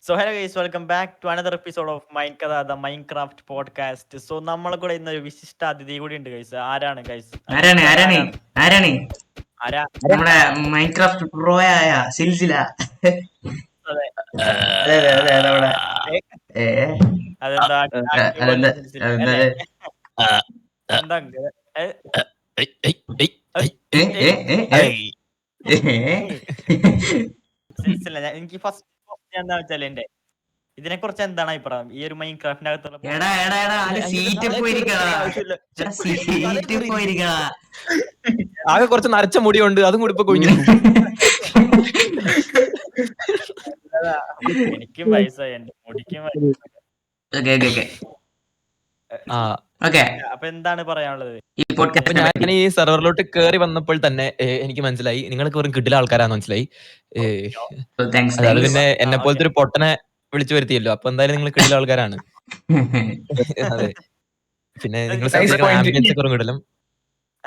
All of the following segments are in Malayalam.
So hello guys, welcome back to another episode of mind കഥ ദ മൈൻക്രാഫ്റ്റ് പോഡ്കാസ്റ്റ്. സോ നമ്മളെ കൂടെ ഇന്നൊരു വിശിഷ്ട അതിഥി കൂടി ഉണ്ട് ഗൈസ്. ആരാണ് ഗൈസ്? ആരാണ് ആരാ? നമ്മുടെ മൈൻക്രാഫ്റ്റ് പ്രോയായ സിൽസില. അതെ. അതെ അതെ അതെ നമ്മുടെ അതെന്താ അതെന്താ അല്ലേ? അതെന്താ എന്താ സിൽസില, എനിക്ക് ഫസ്റ്റ് എന്താ വെച്ചാൽ എന്റെ ഇതിനെ കുറിച്ച് എന്താണ് അഭിപ്രായം? ഈ ഒരു മൈൻക്രാഫ്റ്റിന്റെ അകത്തുള്ള ആകെ കുറച്ച് നരച്ച മുടിയുണ്ട്, അതും കൂടി ഇപ്പൊ കുഞ്ഞു. എനിക്കും വയസ്സായി, എന്റെ മുടിക്കും അപ്പൊ എന്താണ് പറയാനുള്ളത്? അപ്പൊ ഞാൻ ഈ സെർവറിലോട്ട് കേറി വന്നപ്പോൾ തന്നെ എനിക്ക് മനസ്സിലായി നിങ്ങൾക്ക് വെറും കിടില ആൾക്കാരാന്ന് മനസ്സിലായി. അത് പിന്നെ എന്നെ പോലത്തെ ഒരു പൊട്ടനെ വിളിച്ചു വരുത്തിയല്ലോ, അപ്പൊ എന്തായാലും നിങ്ങൾ കിടില ആൾക്കാരാണ്. അതെ, പിന്നെ നിങ്ങൾ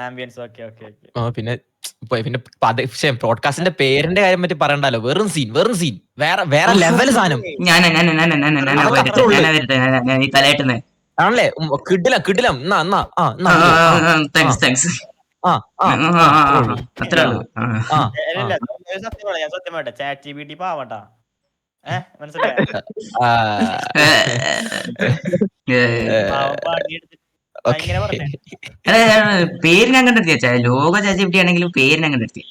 ആംബിയൻസ് ഒക്കെ കിടലും. പിന്നെ പോഡ്കാസ്റ്റിന്റെ പേരിന്റെ കാര്യം പറ്റി പറയണ്ടല്ലോ. വെറും സീൻ വേറെ ലെവൽ സാധനം ആണല്ലേ. കിടിലം. സത്യമായിട്ട് ചാറ്റ് ജിപിടി പാവട്ടാ, മനസ്സിലായോ? പേരിനെ കണ്ടെത്തിയ ലോക ചാച്ചിപ്പിട്ടി ആണെങ്കിലും പേരിനെ കണ്ടെത്തിയ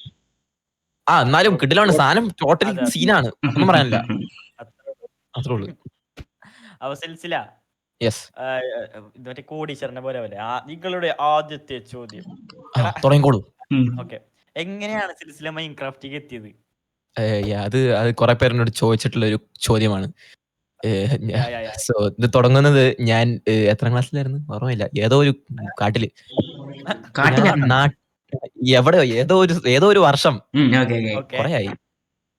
എന്നാലും കിടിലാണ് സാധനം. ടോട്ടലി സീനാണ്, ഒന്നും പറയാനില്ല. അത്രേ ഉള്ളൂ. അവസരിച്ചില്ല. യെസ്, മറ്റേ കോടീശ്വരനെ പോലെ നിങ്ങളുടെ ആദ്യത്തെ ചോദ്യം തുടങ്ങിക്കോളൂ. ഓക്കെ, എങ്ങനെയാണ് സിൽസില മൈൻക്രാഫ്റ്റിലേക്ക് എത്തിയത്? അത് കുറെ പേരെന്നോട് ചോദിച്ചിട്ടുള്ള ഒരു ചോദ്യമാണ്. സോ ഇത് തുടങ്ങുന്നത് ഞാൻ എത്രാം ക്ലാസ്സിലായിരുന്നു ഓർമ്മയില്ല, ഏതോ ഒരു കാട്ടില് എവിടെയോ ഏതോ ഒരു വർഷം കൊറേയായി.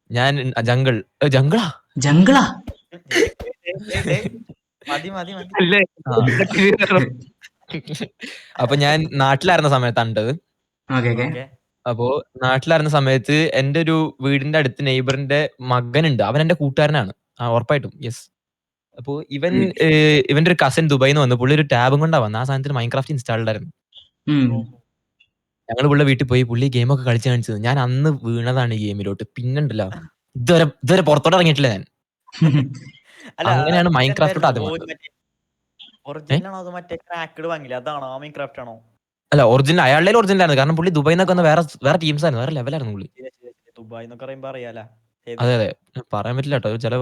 ഞാൻ ജംഗിളാ അപ്പൊ ഞാൻ നാട്ടിലായിരുന്ന സമയത്താണ്. അപ്പോ നാട്ടിലായിരുന്ന സമയത്ത് എന്റെ ഒരു വീടിന്റെ അടുത്ത് നെയ്ബറിന്റെ മകനുണ്ട്. അവൻ എന്റെ കൂട്ടുകാരനാണ്, ഉറപ്പായിട്ടും. യെസ്. അപ്പോ ഇവന്റെ ഒരു കസിൻ ദുബായിൽ നിന്ന് വന്നു. പുള്ളി ഒരു ടാബും കൊണ്ടാ വന്നത്. ആ സാധനത്തിന് മൈൻക്രാഫ്റ്റ് ഇൻസ്റ്റാൾഡ് ആയിരുന്നു. ഞങ്ങൾ പുള്ളി വീട്ടിൽ പോയി, പുള്ളി ഗെയിമൊക്കെ കളിച്ച് കാണിച്ചത്. ഞാൻ അന്ന് വീണതാണ് ഈ ഗെയിമിലോട്ട്. പിന്നുണ്ടല്ലോ, ഇതുവരെ പുറത്തോട്ട് ഇറങ്ങിയിട്ടില്ല ഞാൻ. അങ്ങനെയാണ് മൈൻക്രാഫ്റ്റ് ആദ്യം വന്നത്. അല്ല, ഒറിജിനൽ അയാളുടെ ഒറിജിനൽ ആയിരുന്നു. കാരണം പുള്ളി ദുബായിൽ നിന്നൊക്കെ വന്ന വേറെ ടീംസ് ആയിരുന്നു, വേറെ ലെവലായിരുന്നു പുള്ളി. ദുബായ് എന്നൊക്കെ പറയുമ്പോ അറിയാലോ. അതെ പറയാൻ പറ്റില്ല കേട്ടോ, ചില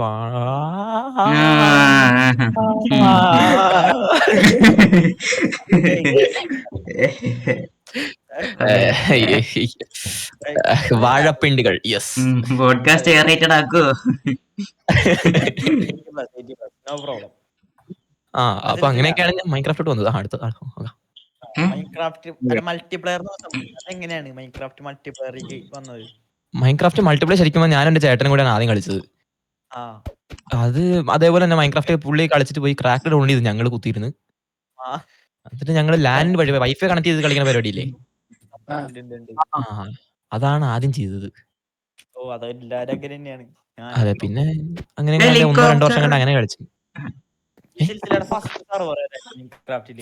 വാഴപ്പിണ്ടികൾ. യെസ്, പോഡ്കാസ്റ്റ് എയറേറ്റഡ് ആക്കൂ. അപ്പൊ അങ്ങനെയൊക്കെയാണ് ഞാൻ മൈൻക്രാഫ്റ്റ് വന്നത്. മൈൻക്രാഫ്റ്റ് മൾട്ടിപ്ലെയർ ശരിക്കും ഞാൻ എന്റെ ചേട്ടനും കൂടെയാണ് ആദ്യം കളിച്ചത്. അത് അതേപോലെ തന്നെ മൈൻക്രാഫ്റ്റ് പുള്ളി കളിച്ചിട്ട് പോയി ക്രാക്ക് ഡൗൺലോഡ് ചെയ്ത് ഞങ്ങൾ കുത്തിയിരുന്നു. എന്നിട്ട് ഞങ്ങൾ ലാൻഡ് വഴി വൈഫൈ കണക്ട് ചെയ്ത് കളിക്കുന്ന പരിപാടിയില്ലേ, അതാണ് ആദ്യം ചെയ്തത്. അതെ, പിന്നെ അങ്ങനെ 1-2 വർഷം കണ്ട് അങ്ങനെ കളിച്ചു.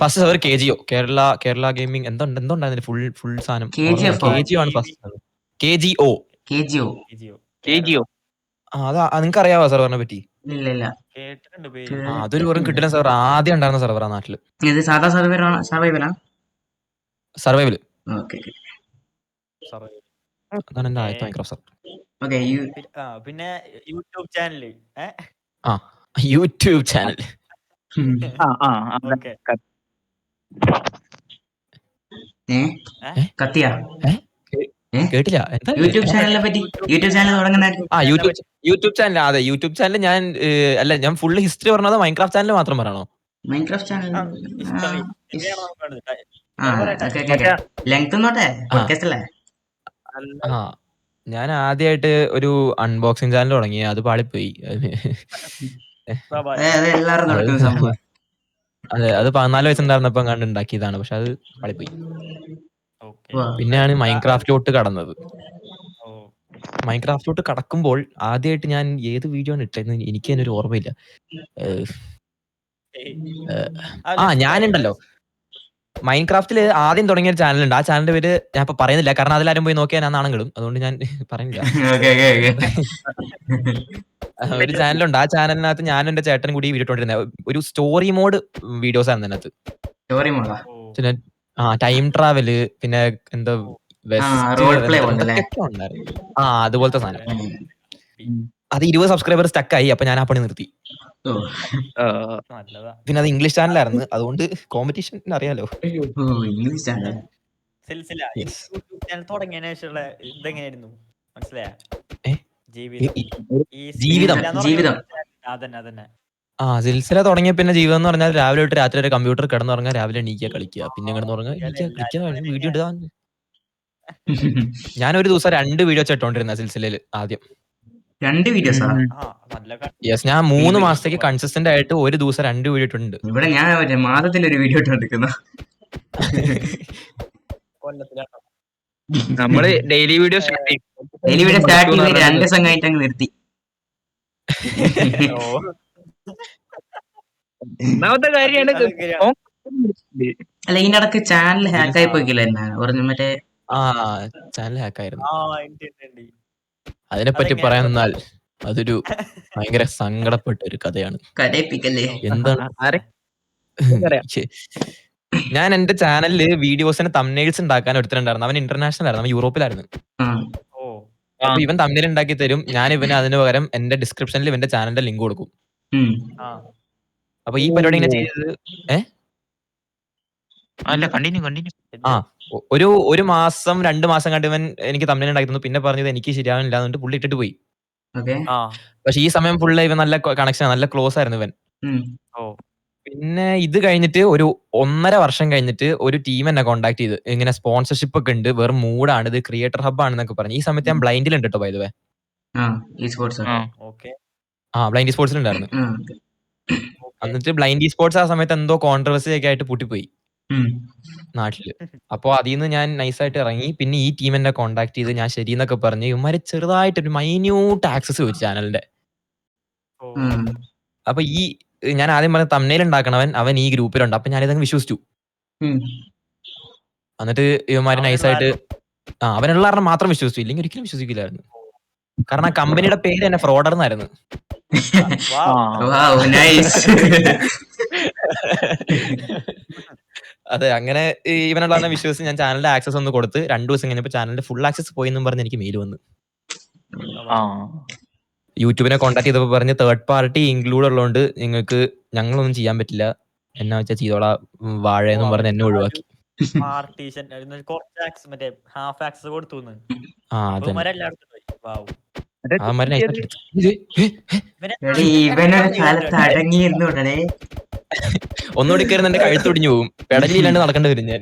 First server KGO, Kerala gaming എന്തുണ്ടായിരുന്നു ഫുൾ സാധനം. KGO ആണ് ഫസ്റ്റ്. KGO. നിങ്ങൾക്ക് അറിയാവോ സെർവറിനെ പറ്റി? അതൊരു വെറും കിട്ടുന്ന സെർവർ, ആദ്യം ഉണ്ടായിരുന്ന സെർവറാ നാട്ടില്. സർവൈവൽ. അതാണ് എന്റെ ആദ്യത്തെ മൈക്രോഫ്റ്റ് സെർവർ. പിന്നെ യൂട്യൂബ് ചാനല്. യൂട്യൂബ് ചാനൽ കേട്ടില്ല. യൂട്യൂബ് ചാനലിനെ പറ്റി. YouTube channel YouTube channel. അതെ, യൂട്യൂബ് ചാനൽ ഞാൻ ഫുള്ള് ഹിസ്റ്ററി പറഞ്ഞത്. മൈൻക്രാഫ്റ്റ് ചാനൽ മാത്രം പറയണോ? മൈൻക്രാഫ്റ്റ് ചാനൽ ഞാൻ ആദ്യമായിട്ട് ഒരു അൺബോക്സിംഗ് ചാനൽ തുടങ്ങി, അത് പാളിപ്പോയി. അതെ, അത് 14 വയസ്സുണ്ടായിരുന്നപ്പോ കണ്ട് ഉണ്ടാക്കിയതാണ്, പക്ഷെ അത് പാളിപ്പോയി. പിന്നെയാണ് മൈൻക്രാഫ്റ്റിലോട്ട് കടന്നത്. മൈൻക്രാഫ്റ്റിലോട്ട് കടക്കുമ്പോൾ ആദ്യമായിട്ട് ഞാൻ ഏത് വീഡിയോ ആണ് ഇട്ടതെന്ന് എനിക്ക് തന്നെ ഒരു ഓർമ്മയില്ല. ഞാനുണ്ടല്ലോ മൈൻക്രാഫ്റ്റിൽ ആദ്യം തുടങ്ങിയ ഒരു ചാനലുണ്ട്. ആ ചാനലിന്റെ പേര് ഞാൻ ഇപ്പൊ പറയുന്നില്ല, കാരണം അതിലാരും പോയി നോക്കിയാൽ ഞാൻ നാണങ്ങളും, അതുകൊണ്ട് ഞാൻ പറയുന്നില്ല. ഒരു ചാനലുണ്ട്, ആ ചാനലിനകത്ത് ഞാനും എന്റെ ചേട്ടനും കൂടി വീഡിയോ ഇട്ടുകൊണ്ടിരുന്നത് ഒരു സ്റ്റോറി മോഡ് വീഡിയോസ് ആണ് അതിനകത്ത്. പിന്നെ ടൈം ട്രാവല്, പിന്നെ എന്താ അതുപോലത്തെ സാധനം. അത് 20 സബ്സ്ക്രൈബർ സ്റ്റക്കായി. അപ്പൊ ഞാൻ ആ പണി നിർത്തി. പിന്നെ അത് ഇംഗ്ലീഷ് ചാനലായിരുന്നു, അതുകൊണ്ട് കോമ്പറ്റീഷൻ അറിയാലോ. തുടങ്ങിയതിനു ശേഷമുള്ള ഇതെങ്ങനെയായിരുന്നു മനസ്സിലായ ജീവിതം. സിൽസില തുടങ്ങിയ പിന്നെ ജീവിതം എന്ന് പറഞ്ഞാൽ രാവിലെ തൊട്ട് രാത്രി വരെ കമ്പ്യൂട്ടർ കിടന്നുറങ്ങുക, രാവിലെ എണീക്കുക, കളിക്കുക, പിന്നെ കിടന്നുറങ്ങുക, കളിക്കുക, വീഡിയോ ഇടുക. ഞാനൊരു ദിവസം 2 വീഡിയോ ഇട്ടോണ്ടിരുന്ന സിൽസിലയിൽ ആദ്യം. 2 വീഡിയോസ്? യെസ്, ഞാൻ 3 മാസത്തേക്ക് കൺസിസ്റ്റന്റ് ആയിട്ട് ഒരു ദിവസം 2 വീഡിയോ ഇട്ടുണ്ട്. ഇവിടെ ഞാൻ മാസത്തിൽ ഒരു വീഡിയോ ഇട്ടോണ്ടിരിക്കുന്ന. നമ്മള് ഡെയിലി വീഡിയോ സ്റ്റാർട്ട് ചെയ്യും. 2 ദിവസം കഴിഞ്ഞിട്ട് അങ്ങ് നിർത്തി. ഒന്നാമത്തെ കാര്യമാണ് അല്ല, ഇതിനിടക്ക് ചാനൽ ഹാക്കായി പോയിക്കില്ല മറ്റേ ചാനൽ ഹാക്കായിരുന്നു. അതിനെപ്പറ്റി പറയാൻ നിന്നാൽ അതൊരു ഭയങ്കര സങ്കടപ്പെട്ട ഒരു കഥയാണ്. എന്താണ്, ഞാൻ എന്റെ ചാനലില് വീഡിയോസിന് തംബ്നെയിൽസ് ഉണ്ടാക്കാൻ എടുത്തിട്ടുണ്ടായിരുന്നു. അവൻ ഇന്റർനാഷണൽ ആയിരുന്നു, അവൻ യൂറോപ്പിലായിരുന്നു. അപ്പൊ ഇവൻ തംബ്നെയിൽ ഉണ്ടാക്കി തരും, ഞാൻ ഇവന് അതിന് പകരം എന്റെ ഡിസ്ക്രിപ്ഷനിൽ ഇവന്റെ ചാനലിന്റെ ലിങ്ക് കൊടുക്കും. അപ്പൊ ഈ പരിപാടി ഇങ്ങനെ ചെയ്തത് ഒരു മാസം 2 മാസം കണ്ട് ഇവൻ എനിക്ക് തംബ്നെയിൽ ഉണ്ടാക്കി തന്നു. പിന്നെ പറഞ്ഞത് എനിക്ക് ശരിയാവില്ല എന്നിട്ട് പുള്ളി ഇട്ടിട്ട് പോയി. പക്ഷെ ഈ സമയം ഫുള്ള് ഇവൻ നല്ല കണക്ഷൻ, നല്ല ക്ലോസ് ആയിരുന്നു ഇവൻ. പിന്നെ ഇത് കഴിഞ്ഞിട്ട് ഒരു 1.5 വർഷം കഴിഞ്ഞിട്ട് ഒരു ടീം എന്നെ കോൺടാക്ട് ചെയ്ത്, ഇങ്ങനെ സ്പോൺസർഷിപ്പ് ഒക്കെ ഉണ്ട്, വെറും മൂഡാണ്, ഇത് ക്രിയേറ്റർ ഹബ് ആണെന്നൊക്കെ പറഞ്ഞു. ഈ സമയത്ത് ഞാൻ ബ്ലൈൻഡിൽ ഉണ്ട് കേട്ടോ, ബൈ ദ വേ. ബ്ലൈൻഡ് സ്പോർട്സിൽ ഉണ്ടായിരുന്നു. എന്നിട്ട് ബ്ലൈൻഡ് സ്പോർട്സ് ആ സമയത്ത് എന്തോ കോൺട്രവേഴ്സി ഒക്കെ ആയിട്ട് പൂട്ടിപ്പോയി നാട്ടില്. അപ്പൊ അതിൽ നിന്ന് ഞാൻ നൈസായിട്ട് ഇറങ്ങി. പിന്നെ ഈ ടീം എന്നെ കോൺടാക്ട് ചെയ്ത് ഞാൻ ശരി എന്നൊക്കെ പറഞ്ഞ് ഇവന്മാര് ചെറുതായിട്ടൊരു മൈന്യൂട്ട് ആക്സസ് ചോദിച്ചു ചാനലിന്റെ. അപ്പൊ ഈ ഞാൻ ആദ്യം പറഞ്ഞ തംബ്നെയിൽ ഉണ്ടാക്കണവൻ അവൻ ഈ ഗ്രൂപ്പിലുണ്ട്. അപ്പൊ ഞാനിതങ്ങ് വിശ്വസിച്ചു. എന്നിട്ട് ഇവന്മാര് നൈസായിട്ട് അവനുള്ള കാരണം മാത്രം വിശ്വസിച്ചു, ഇല്ലെങ്കിൽ ഒരിക്കലും വിശ്വസിക്കില്ലായിരുന്നു. കാരണം കമ്പനിയുടെ പേര് തന്നെ ഫ്രോഡർ എന്നായിരുന്നു. അതെ, അങ്ങനെ ഇവനുള്ള വിശ്വസിച്ച് ഞാൻ ചാനലിന്റെ ആക്സസ് ഒന്ന് കൊടുത്ത് 2 ദിവസം കഴിഞ്ഞപ്പോൾ ചാനലിന്റെ ഫുൾ ആക്സസ് പോയി എന്നും പറഞ്ഞ് എനിക്ക് മെയിൽ വന്നു. യൂട്യൂബിനെ കോൺടാക്ട് ചെയ്തപ്പോൾ പറഞ്ഞ് തേർഡ് പാർട്ടി ഇൻക്ലൂഡ് ഉള്ളതുകൊണ്ട് നിങ്ങൾക്ക് ഞങ്ങളൊന്നും ചെയ്യാൻ പറ്റില്ല, എന്നാ വെച്ചാൽ ചെയ്തോളാം വാഴയെന്നും പറഞ്ഞ് എന്നെ ഒഴിവാക്കി. ഒന്നുകൂടി കയറുന്ന എന്റെ കഴുത്തൊടിഞ്ഞു പോകും, പെടലില്ലാണ്ട് നടക്കേണ്ടി വരും ഞാൻ.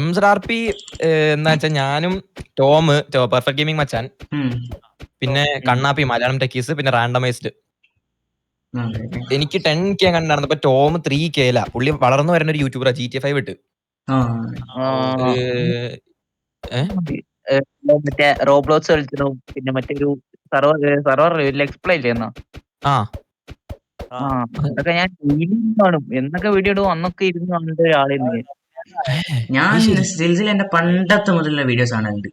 MZRP എന്താ വെച്ചാൽ ഞാനും ടോം പെർഫെക്റ്റ് ഗെയിമിംഗ് മച്ചാൻ, പിന്നെ കണ്ണാപ്പി മലയാളം ടെക്കീസ്, പിന്നെ റാൻഡമൈസ്ഡ്. എനിക്ക് 10K കണ്ടായിരുന്നപ്പോ ടോം 3K. പുള്ളി വളർന്നു വരുന്ന ഒരു യൂട്യൂബറാ, GTA 5 ഇട്ട്. മറ്റേ റോബ്ലോക്സ് കളിച്ചു, പിന്നെ മറ്റൊരു സർവർ എക്സ്പ്ലെയിൻ ചെയ്യുന്ന അതൊക്കെ ഞാൻ കാണും. എന്നൊക്കെ വീഡിയോ ഇടും അന്നൊക്കെ ഇരുന്ന് കണ്ട ഒരാളായിരുന്നു ഞാൻ. സ്റ്റിൽസിൽ എന്റെ പണ്ടത്തെ മുതലുള്ള വീഡിയോസ് ആണ് ഉണ്ട്.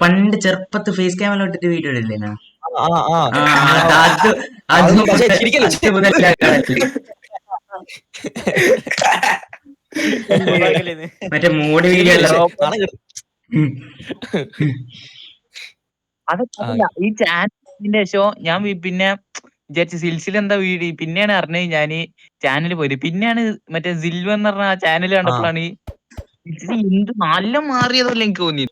പണ്ട് ചെറുപ്പത്ത് ഫേസ് ക്യാമറ ഇട്ടിട്ട് വീഡിയോ ഇടില്ലേ, മറ്റേ മോഡ് വീഡിയോ. അതൊക്കെ ഈ ചാനലിന്റെ ശേഷം ഞാൻ പിന്നെ വിചാരിച്ചു സിൽസിൽ എന്താ വീഡിയോ. പിന്നെയാണ് അറിഞ്ഞത് ഞാൻ ചാനൽ പോയത്. പിന്നെയാണ് മറ്റേ സിൽവ എന്ന് പറഞ്ഞ ആ ചാനൽ കണ്ടപ്പോഴാണ് എന്ത് നല്ല മാറിയതല്ല എനിക്ക് തോന്നി.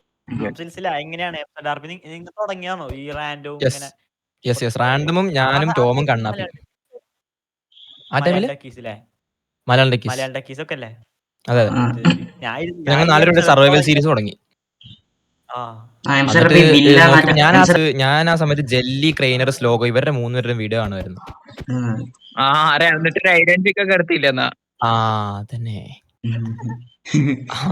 റാൻഡമും ഞാനും ടോമും കണ്ണാപ്പി മലയാളം ടെക്കീസ് ഒക്കെ അല്ലേ? അതെ, ഞങ്ങൾ 4 പേരുടെ സർവൈവൽ സീരീസ് തുടങ്ങി. ഞാൻ ആ സമയത്ത് ജെല്ലി, ക്രെയിനർ, സ്ലോഗോ ഇവരുടെ 3 പേരുടെ വീഡിയോ കാണുമായിരുന്നു. എന്നിട്ട് ഐഡന്റിറ്റി ഒക്കെ എടുത്തില്ല. തന്നെ. എല്ലടാ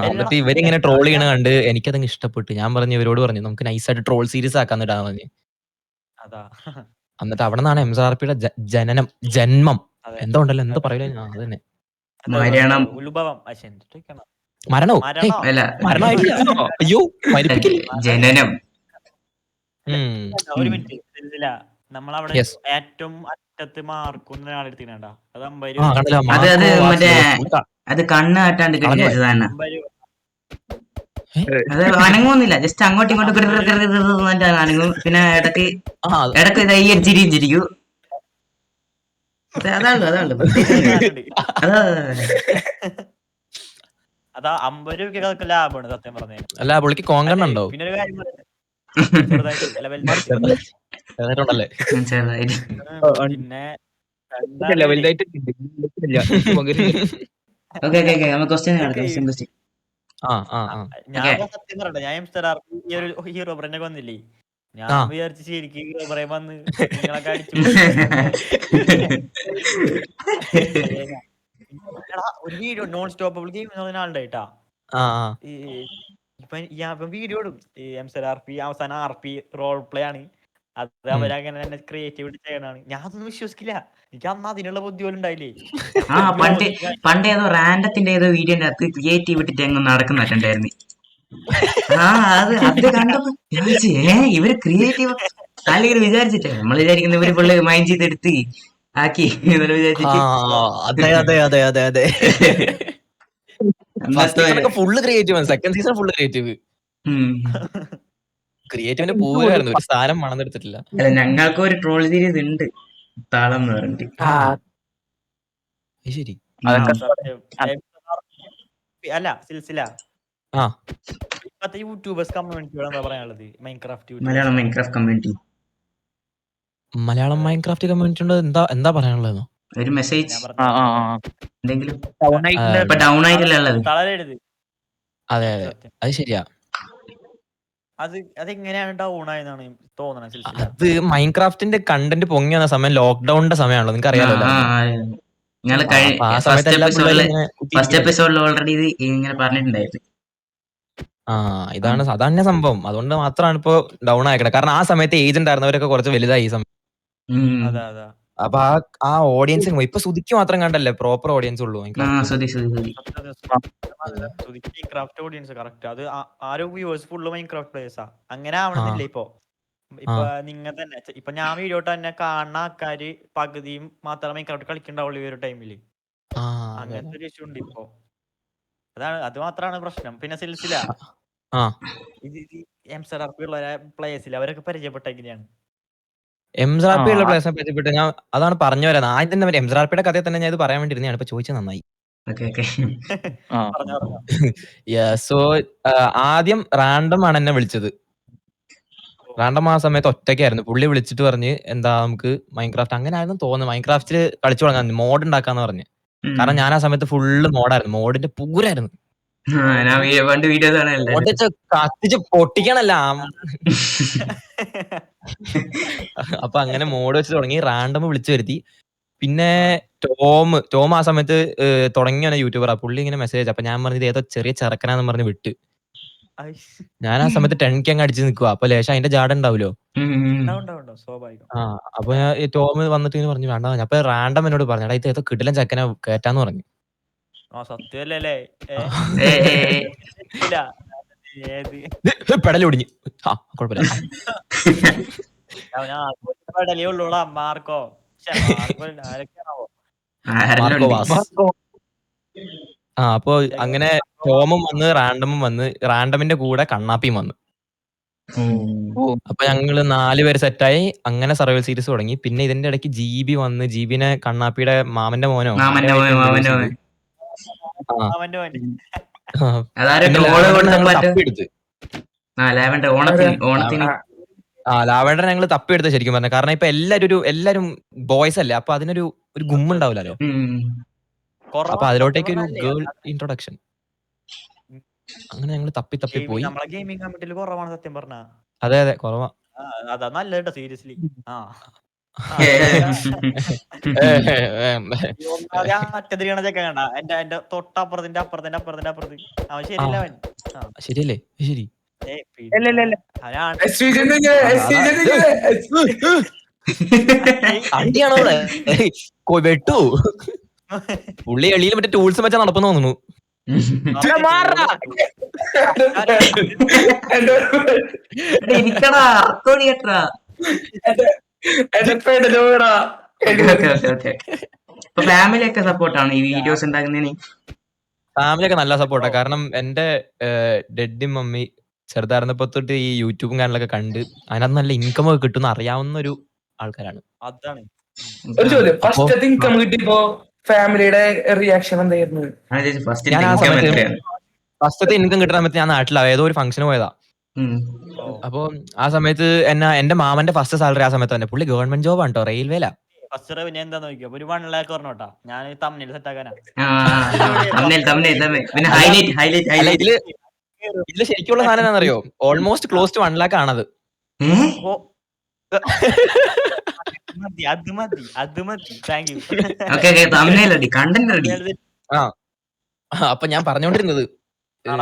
എന്നിട്ട് ഇവരിങ്ങനെ ട്രോൾ ചെയ്യണ കണ്ട് എനിക്കതങ്ങ് ഇഷ്ടപ്പെട്ടു. ഞാൻ പറഞ്ഞു ഇവരോട് പറഞ്ഞു നമുക്ക് നൈസായിട്ട് ട്രോൾ സീരീസ് ആക്കാന്ന് ഇടാന്ന് പറഞ്ഞു. അതാ. എന്നിട്ട് അവിടെന്നാണ് എംസാർപിയുടെ ജന്മം അതെ. എന്തോ ഉണ്ടല്ലോ എന്താ പറയൂല അത് തന്നെ. മരണം. ഉത്ഭവം. പക്ഷെ എന്തൊക്കെയാണ്? മരണോ? മരണോ? അല്ല മരണമായിട്ടില്ല. അയ്യോ മരിപ്പിക്കില്ലേ. ജനനം. ഒരു മിനിറ്റ് ഇതില്ല. നമ്മളവിടെ Yes. ഏറ്റവും അറ്റത്ത് മാർക്കുന്ന ഒരാളെടുത്തിട്ടുണ്ടാ അത് ആ കണ്ടല്ലോ അത് മാർക്കോ മറ്റേ വാസ്ലോസ്. അത് കണ്ണ് കാട്ടാണ്ട് കളഞ്ഞു പോയി. കിട്ടിയ അത് അനങ്ങുന്നില്ല, ജസ്റ്റ് അങ്ങോട്ടും ഇങ്ങോട്ടും അനങ്ങും. പിന്നെ ഇടക്ക് ആ ഇടക്ക് ഈ ഒരു ചിരിയും ചിരിക്കൂ. അതാണ് അതാ അതാ 50 രൂപയ്ക്ക് ലാഭമാണ് സത്യം പറഞ്ഞ. അല്ല പുള്ളിക്ക് കോങ്കണ്ണം ഉണ്ടോ? പിന്നെ ഒരു കാര്യം പറയാം. ചെറുതായിട്ട് ചെറുതായിട്ടുണ്ടല്ലേ. ചെറുതായിട്ട്. പിന്നെ ലെവലായിട്ട് ഓക്കെ നമുക്ക് ക്വസ്റ്റ്യൻ നടത്താം. ഞാൻ സത്യം പറയട്ടെ, ഞാൻ ഈ ഒരു ഹീറോ ബ്രെൻഡൊക്കെ വന്നില്ലേ, ഞാൻ വിചാരിച്ചു ശരിക്കും ഹീറോ ബ്രെൻ വന്ന് നിങ്ങളൊക്കെ അടിച്ചു ഒരു വീഡിയോ നോൺ സ്റ്റോപ്പബിൾ ഗെയിം ആളുണ്ടായിട്ടാ. ഇപ്പൊ വീഡിയോ ഇടും MZRP അവസാനം RP റോൾ പ്ലേ ആണ്. അത് അവരങ്ങനെ തന്നെ ക്രിയേറ്റിവിറ്റി ചെയ്യണാണ്. ഞാൻ അതൊന്നും വിശ്വസിക്കില്ല. എനിക്ക് അന്ന് അതിനുള്ള ബുദ്ധി പോലും ഉണ്ടായില്ലേ. പണ്ട് ഏതോ റാൻഡത്തിന്റെ ഏതോ വീഡിയോന്റെ അകത്ത് ക്രിയേറ്റിവിറ്റി അങ്ങ് നടക്കുന്നുണ്ടായിരുന്നു. അത് കണ്ടപ്പോ ഇവര് ക്രിയേറ്റീവ് അല്ലെങ്കിൽ വിചാരിച്ചിട്ടേ നമ്മൾ വിചാരിക്കുന്ന ഇവര് പുള്ളി മൈൻഡ് ചെയ്തെടുത്ത് ആക്കി വിചാരിച്ചിട്ട് full creative, second season full creative. ക്രിയേറ്റീവിന്റെ പൂരായിരുന്നു, ഒരു സ്ഥാനം മണന്നെടുത്തിട്ടില്ല. അല്ല, ഞങ്ങൾക്ക് ഒരു ട്രോൾ സീരീസ് ഉണ്ട്, താളം എന്ന് പറഞ്ഞിട്ട്. ശരി. അല്ല സിൽസില ഇപ്പത്തെ യൂട്യൂബേഴ്സ് കമ്മ്യൂണിറ്റിയോട് എന്താ പറയാനുള്ളത്? Malayalam Minecraft community Malayalam Minecraft community എന്താ പറയാനുള്ളത്? ഒരു മെസ്സേജ് എന്തെങ്കിലും ഡൗൺ ആയിട്ടല്ല ഉള്ളത്. അതെ അത് ശരിയാ. അതെങ്ങനെയാണ് ഡൗൺ ആയെന്നാണ് തോന്നുന്നത്. അത് മൈൻക്രാഫ്റ്റിന്റെ കണ്ടന്റ് പൊങ്ങി വന്ന സമയം ലോക്ക്ഡൌണിന്റെ സമയമാണല്ലോ, നിങ്ങൾക്ക് അറിയാലോ. ഫസ്റ്റ് എപ്പിസോഡിൽ ഓൾറെഡി ഇത് ഇങ്ങനെ പറഞ്ഞിട്ടുണ്ടായിരുന്നു. അതാണ് സംഭവം. അതുകൊണ്ട് മാത്രമാണ് ഇപ്പൊ ഡൗൺ ആയിക്കണേ. കാരണം ആ സമയത്ത് ഏജന്റ് ആയിരുന്നവരൊക്കെ കുറച്ച് വലുതായി ഈ സമയം. അപ്പൊ ആ ഓഡിയൻസ് ഇപ്പൊ സുധിക്ക് മാത്രം കണ്ടല്ലേ പ്രോപ്പർ ഓഡിയൻസ് ഉള്ളൂ. Audience correct. അത് ആരോ വ്യൂവേഴ്സ് ഫുള്ള് മൈൻക്രാഫ്റ്റ് പ്ലേയേഴ്സാ. അങ്ങനെ ആവണമെന്നില്ല ഇപ്പൊ. ഇപ്പൊ നിങ്ങൾ തന്നെ ഇപ്പൊ ഞാൻ വീഡിയോ തന്നെ കാണുന്ന ആൾക്കാര് പകുതിയും മാത്രമേ മൈൻക്രാഫ്റ്റ് കളിക്കണ്ടാവുള്ളൂ ഈ ഒരു ടൈമില്. അങ്ങനത്തെ ഒരു ഇഷ്യൂ ഉണ്ട് ഇപ്പൊ. അത് മാത്രമാണ് പ്രശ്നം. പിന്നെ സിൽസില MZRP ഉള്ള പ്ലേയേഴ്സിൽ അവരൊക്കെ പരിചയപ്പെട്ട എങ്ങനെയാണ്? MZRP ഉള്ള പ്ലേയേഴ്സിനെ പരിചയപ്പെട്ട ഞാൻ അതാണ് പറഞ്ഞു വരാൻ. ആദ്യം തന്നെ MZRPയുടെ കഥയിൽ തന്നെ ഞാൻ ഇത് പറയാൻ വേണ്ടിയിരുന്നതാണ്. ഇപ്പൊ ചോദിച്ചത് നന്നായി. സോ ആദ്യം റാൻഡം ആണ് എന്നെ വിളിച്ചത്. റാൻഡം ആ സമയത്ത് ഒറ്റയ്ക്കായിരുന്നു. പുള്ളി വിളിച്ചിട്ട് പറഞ്ഞ് എന്താ നമുക്ക് മൈൻക്രാഫ്റ്റ് അങ്ങനെ ആയിരുന്നു തോന്നുന്നു, മൈൻക്രാഫ്റ്റ് കളിച്ചു തുടങ്ങാൻ മോഡ് ഉണ്ടാക്കാന്ന് പറഞ്ഞു. കാരണം ഞാൻ ആ സമയത്ത് ഫുള്ള് മോഡായിരുന്നു, മോഡിന്റെ പൂരായിരുന്നു. കത്തിച്ച് പൊട്ടിക്കണല്ല. അപ്പൊ അങ്ങനെ മോഡ് വെച്ച് തുടങ്ങി. റാൻഡം വിളിച്ചു വരുത്തി. പിന്നെ ടോം ആ സമയത്ത് തുടങ്ങിയ യൂട്യൂബറാ. പുള്ളി ഇങ്ങനെ മെസ്സേജ്, അപ്പൊ ഞാൻ പറഞ്ഞത് ഏതോ ചെറിയ ചെറുക്കനാന്ന് പറഞ്ഞ് വിട്ട്. ഞാൻ ആ സമയത്ത് 10K അങ്ങ് അടിച്ച് നിൽക്കുക. അപ്പൊ ലേശം അതിന്റെ ജാട ഉണ്ടാവല്ലോ. അപ്പൊ ഞാൻ ടോം വന്നിട്ട് പറഞ്ഞു വേണ്ട. അപ്പൊ റാൻഡം എന്നോട് പറഞ്ഞു ഇത് ഏതോ കിടിലൻ ചെക്കനെ കേറ്റാന്ന് പറഞ്ഞു. സത്യല്ലേ പെടല് ഒടിഞ്ഞു. കുഴപ്പമില്ല. മാർക്കോ അപ്പൊ അങ്ങനെ ടോമും വന്ന് റാൻഡമും വന്ന്, റാൻഡമിന്റെ കൂടെ കണ്ണാപ്പിയും വന്നു. അപ്പൊ ഞങ്ങള് 4 പേര് സെറ്റായി. അങ്ങനെ സർവൈവൽ സീരീസ് തുടങ്ങി. പിന്നെ ഇതിന്റെ ഇടയ്ക്ക് GB വന്ന്, ജീബിനെ കണ്ണാപ്പിയുടെ മാമന്റെ മോനോ ലാവേണ്ടർ ഞങ്ങൾ തപ്പിയെടുത്ത ശരിക്കും പറഞ്ഞ. കാരണം ഇപ്പൊ എല്ലാരും ബോയ്സ് അല്ലേ, അപ്പൊ അതിനൊരു ഗുമ്മുണ്ടാവില്ലല്ലോ. അപ്പൊ അതിലോട്ടേക്ക് ഒരു ഗേൾ ഇൻട്രൊഡക്ഷൻ. അങ്ങനെ ഞങ്ങൾ തപ്പി പോയി. അതെ കുറവാ. അതാ നല്ലത് സീരിയസ്ലി. മറ്റതിരിക്കണ ചെക്ക കണ്ട എന്റെ തൊട്ടപ്പുറത്തിന്റെ അപ്പുറത്തിന്റെ അപ്പുറത്തിന്റെ അപ്പുറത്ത് അവൻ ശരിയല്ല അവൻ. ശരിയല്ലേ ശരി അടിയാണോ അവിടെ വെട്ടു പുള്ളി എളിയിൽ മറ്റേ ടൂൾസ് വെച്ചാൽ നടക്കുന്നു തോന്നുന്നു. ഫാമിലി ഒക്കെ സപ്പോർട്ടാണ് ഈ വീഡിയോസ് ഉണ്ടാക്കുന്നതിന്. ഫാമിലി ഒക്കെ നല്ല സപ്പോർട്ടാ. കാരണം എന്റെ ഡെഡി മമ്മി ചെറുതായിരുന്നപ്പോ തൊട്ട് ഈ യൂട്യൂബും കാര്യങ്ങളൊക്കെ കണ്ട് അതിനകത്ത് നല്ല ഇൻകം ഒക്കെ കിട്ടുന്ന അറിയാവുന്ന ഒരു ആൾക്കാരാണ്. അതാണ് ഒരു ചോദ്യം, ഫസ്റ്റത്തെ ഇൻകം കിട്ടിയപ്പോ ഫാമിലിയുടെ റിയാക്ഷൻ എന്തായിരുന്നു? ഞാൻ ആ സമയത്ത് ഫസ്റ്റത്തെ ഇൻകം കിട്ടുന്ന സമയത്ത് ഞാൻ നാട്ടിലാ ഏതോ ഒരു ഫംഗ്ഷന് പോയതാ. അപ്പൊ ആ സമയത്ത് എന്റെ മാമന്റെ ഫസ്റ്റ് സാലറി ആ സമയത്ത് തന്നെ. പുള്ളി ഗവൺമെന്റ് ജോബ് ആണ് കേട്ടോ, റെയിൽവേലാ. ഫസ്റ്റ് റവന്യൂ എന്താ നോക്കിയോ, ഒരു 1 lakh പറഞ്ഞോട്ടാ. ഞാൻ തമ്മിൽ സെറ്റ് ആക്കാനാ. ഇതില് ശരിക്കുള്ള സാധനം എന്താണെന്നറിയോ, ഓൾമോസ്റ്റ് ക്ലോസ് ടു 1 lakh ആണത്. അത് മതി താങ്ക് യു. അപ്പൊ ഞാൻ പറഞ്ഞോണ്ടിരുന്നത്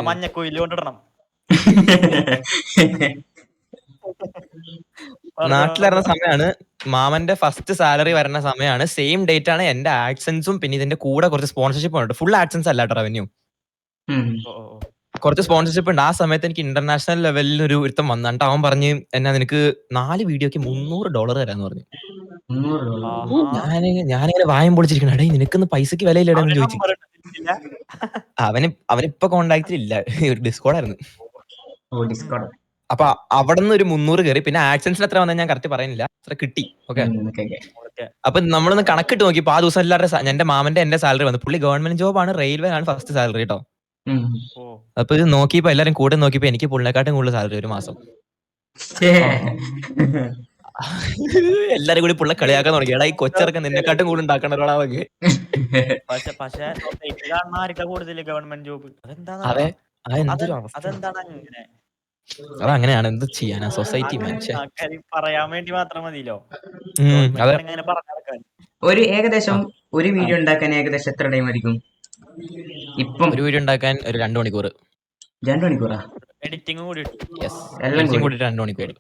മഞ്ഞക്കോയില് കൊണ്ടിടണം. നാട്ടിലിറങ്ങുന്ന സമയമാണ് മാമന്റെ ഫസ്റ്റ് സാലറി വരുന്ന സമയമാണ്. സെയിം ഡേറ്റ് ആണ് എന്റെ ആഡ്സൻസും പിന്നെ ഇതിന്റെ കൂടെ കുറച്ച് സ്പോൺസർഷിപ്പ് ഉണ്ട്. ഫുൾ ആഡ്സൻസ് അല്ലാട്ടോ റവന്യൂ, കുറച്ച് സ്പോൺസർഷിപ്പ് ഉണ്ട്. ആ സമയത്ത് എനിക്ക് ഇന്റർനാഷണൽ ലെവലിൽ ഒരു ഒരുത്തം വന്നിട്ട് അവൻ പറഞ്ഞ് എന്നാ നിനക്ക് 4 വീഡിയോക്ക് $300 തരാന്ന് പറഞ്ഞു. ഞാനിങ്ങനെ വായം പൊളിച്ചിരിക്കണം. എടേ നിനക്കൊന്ന് പൈസക്ക് വിലയില്ലടാന്ന് ചോദിച്ചു. അവനിപ്പൊ കോണ്ടാക്റ്റിൽ ഇല്ല, ഒരു ഡിസ്കോഡായിരുന്നു. അപ്പൊ അവിടെ നിന്ന് ഒരു 300 കയറി. പിന്നെ ആഡ്സൻസിന് എത്ര വന്നാൽ ഞാൻ കറക്റ്റ് പറയുന്നില്ല, അത്ര കിട്ടി. ഓക്കെ, അപ്പൊ നമ്മളൊന്ന് കണക്കിട്ട് നോക്കിയപ്പോ ആ ദിവസം എല്ലാവരുടെ എന്റെ മാമന്റെ എന്റെ സാലറി വന്നു. പുള്ളി ഗവൺമെന്റ് ജോബ് ആണ്, റെയിൽവേ ആണ് ഫസ്റ്റ് സാലറി കേട്ടോ. അപ്പൊ ഇത് നോക്കിയപ്പോ എല്ലാരും കൂടെ നോക്കിയപ്പോ എനിക്ക് പുള്ളിനെക്കാട്ടും കൂടുതൽ സാലറി ഒരു മാസം. എല്ലാരും കൂടി പുള്ള കളിയാക്കാൻ തുടങ്ങി. എടാ ഈ കൊച്ചിറക്കം നിന്നെക്കാട്ടും കൂടുതൽ ഉണ്ടാക്കണോടാ. ഗവൺമെന്റ് ജോബ് അതെ, അതെന്താണ് അങ്ങനെ? അതങ്ങനെയാണ്, എന്ത് ചെയ്യാനാ സൊസൈറ്റി മനുഷ്യ. പറയാൻ വേണ്ടി മാത്രം മതിയല്ലോ. ഒരു ഏകദേശം ഒരു വീഡിയോ ഉണ്ടാക്കാൻ ഏകദേശം എത്ര ടൈം ആയിരിക്കും ഇപ്പം? ഒരു വീഡിയോ ഉണ്ടാക്കാൻ ഒരു 2 മണിക്കൂർ. 2 മണിക്കൂറാ? എഡിറ്റിംഗ് കൂടി 2 മണിക്കൂർ.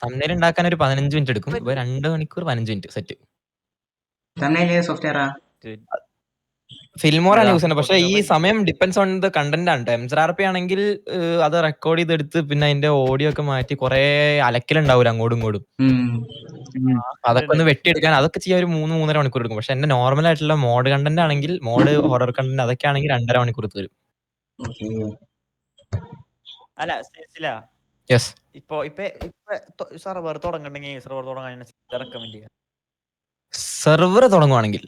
തമ്മിൽ ഉണ്ടാക്കാൻ ഒരു 15 മിനിറ്റ് എടുക്കും. 2 മണിക്കൂർ 15 മിനിറ്റ് സെറ്റ്. സോഫ്റ്റ്വെയറാ? ഫിൽമോറാണ് യൂസ് ചെയ്യുന്നത്. പക്ഷെ ഈ സമയം ഡിപ്പെൻസ് ഓൺ ദ കണ്ടന്റ് ആണ്. MZRP ആണെങ്കിൽ അത് റെക്കോർഡ് ചെയ്തെടുത്ത് പിന്നെ അതിന്റെ ഓഡിയോ ഒക്കെ മാറ്റി കുറെ അലക്കലുണ്ടാവില്ല അങ്ങോട്ടും ഇങ്ങോട്ടും. അതൊക്കെ ഒന്ന് വെട്ടിയെടുക്കാൻ അതൊക്കെ ചെയ്യാൻ ഒരു 3-3.5 മണിക്കൂർ എടുക്കും. പക്ഷെ എന്റെ നോർമൽ ആയിട്ടുള്ള മോഡ് കണ്ടന്റ് ആണെങ്കിൽ, മോഡ് ഹൊറർ കണ്ടന്റ് അതൊക്കെ ആണെങ്കിൽ 2.5 മണിക്കൂർ തരും. അല്ല യെസ്, ഇപ്പൊ സെർവർ തുടങ്ങണ്ടെങ്കിൽ സെർവർ തുടങ്ങാൻ റെക്കമെൻഡ് ചെയ്യാം. സെർവർ തുടങ്ങുവാണെങ്കിൽ